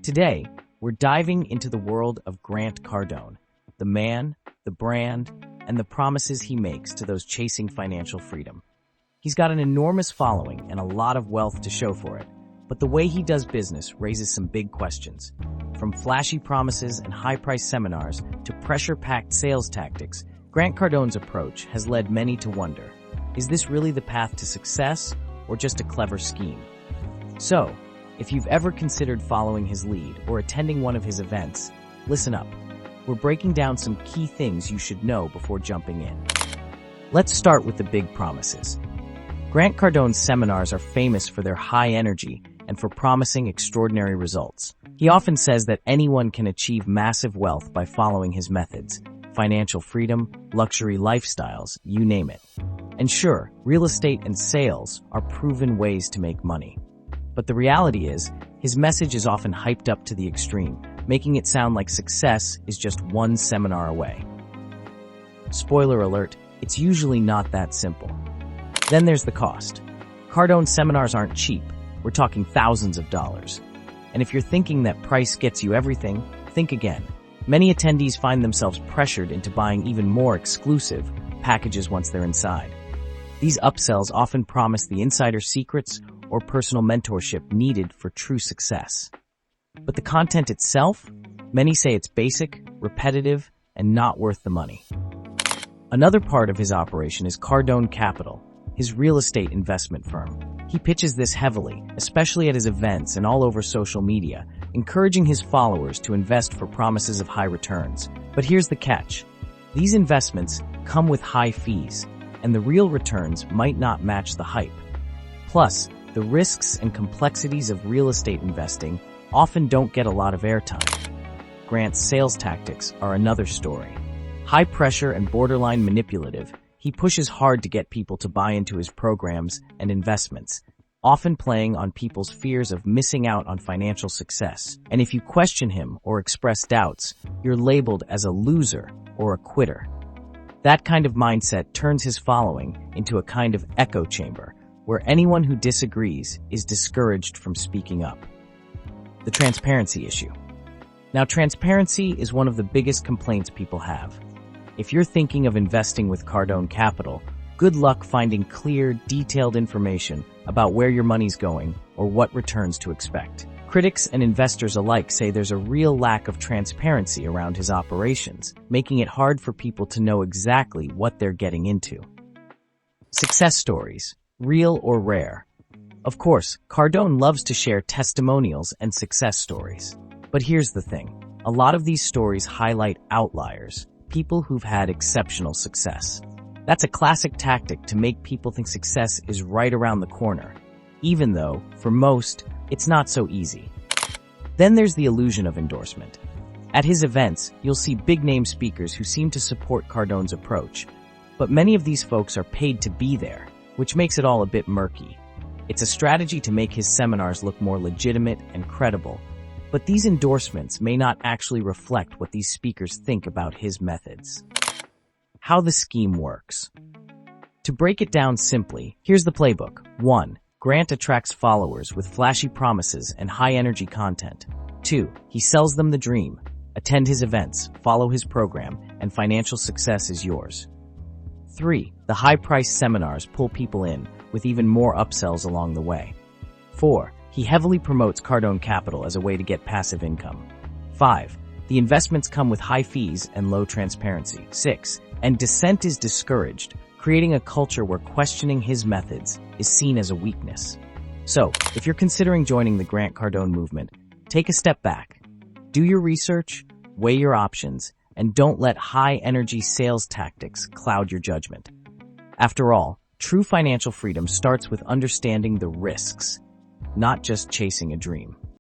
Today, we're diving into the world of Grant Cardone, the man, the brand, and the promises he makes to those chasing financial freedom. He's got an enormous following and a lot of wealth to show for it, but the way he does business raises some big questions. From flashy promises and high-priced seminars to pressure-packed sales tactics, Grant Cardone's approach has led many to wonder, is this really the path to success or just a clever scheme? So, if you've ever considered following his lead or attending one of his events, listen up. We're breaking down some key things you should know before jumping in. Let's start with the big promises. Grant Cardone's seminars are famous for their high energy and for promising extraordinary results. He often says that anyone can achieve massive wealth by following his methods: financial freedom, luxury lifestyles, you name it. And sure, real estate and sales are proven ways to make money. But the reality is, his message is often hyped up to the extreme, making it sound like success is just one seminar away. Spoiler alert, it's usually not that simple. Then there's the cost. Cardone's seminars aren't cheap. We're talking thousands of dollars. And if you're thinking that price gets you everything, think again. Many attendees find themselves pressured into buying even more exclusive packages once they're inside. These upsells often promise the insider secrets or personal mentorship needed for true success. But the content itself, many say it's basic, repetitive, and not worth the money. Another part of his operation is Cardone Capital, his real estate investment firm. He pitches this heavily, especially at his events and all over social media, encouraging his followers to invest for promises of high returns. But here's the catch. These investments come with high fees, and the real returns might not match the hype. Plus, the risks and complexities of real estate investing often don't get a lot of airtime. Grant's sales tactics are another story. High pressure and borderline manipulative, he pushes hard to get people to buy into his programs and investments, often playing on people's fears of missing out on financial success. And if you question him or express doubts, you're labeled as a loser or a quitter. That kind of mindset turns his following into a kind of echo chamber, where anyone who disagrees is discouraged from speaking up. The transparency issue. Now, transparency is one of the biggest complaints people have. If you're thinking of investing with Cardone Capital, good luck finding clear, detailed information about where your money's going or what returns to expect. Critics and investors alike say there's a real lack of transparency around his operations, making it hard for people to know exactly what they're getting into. Success stories, real or rare. Of course, Cardone loves to share testimonials and success stories. But here's the thing. A lot of these stories highlight outliers, people who've had exceptional success. That's a classic tactic to make people think success is right around the corner, even though, for most, it's not so easy. Then there's the illusion of endorsement. At his events, you'll see big-name speakers who seem to support Cardone's approach, but many of these folks are paid to be there, which makes it all a bit murky. It's a strategy to make his seminars look more legitimate and credible, but these endorsements may not actually reflect what these speakers think about his methods. How the scheme works. To break it down simply, here's the playbook. 1. Grant attracts followers with flashy promises and high-energy content. 2. He sells them the dream. Attend his events, follow his program, and financial success is yours. 3. The high-priced seminars pull people in, with even more upsells along the way. 4. He heavily promotes Cardone Capital as a way to get passive income. 5. The investments come with high fees and low transparency. 6. And dissent is discouraged, creating a culture where questioning his methods is seen as a weakness. So, if you're considering joining the Grant Cardone movement, take a step back. Do your research, weigh your options, and don't let high-energy sales tactics cloud your judgment. After all, true financial freedom starts with understanding the risks, not just chasing a dream.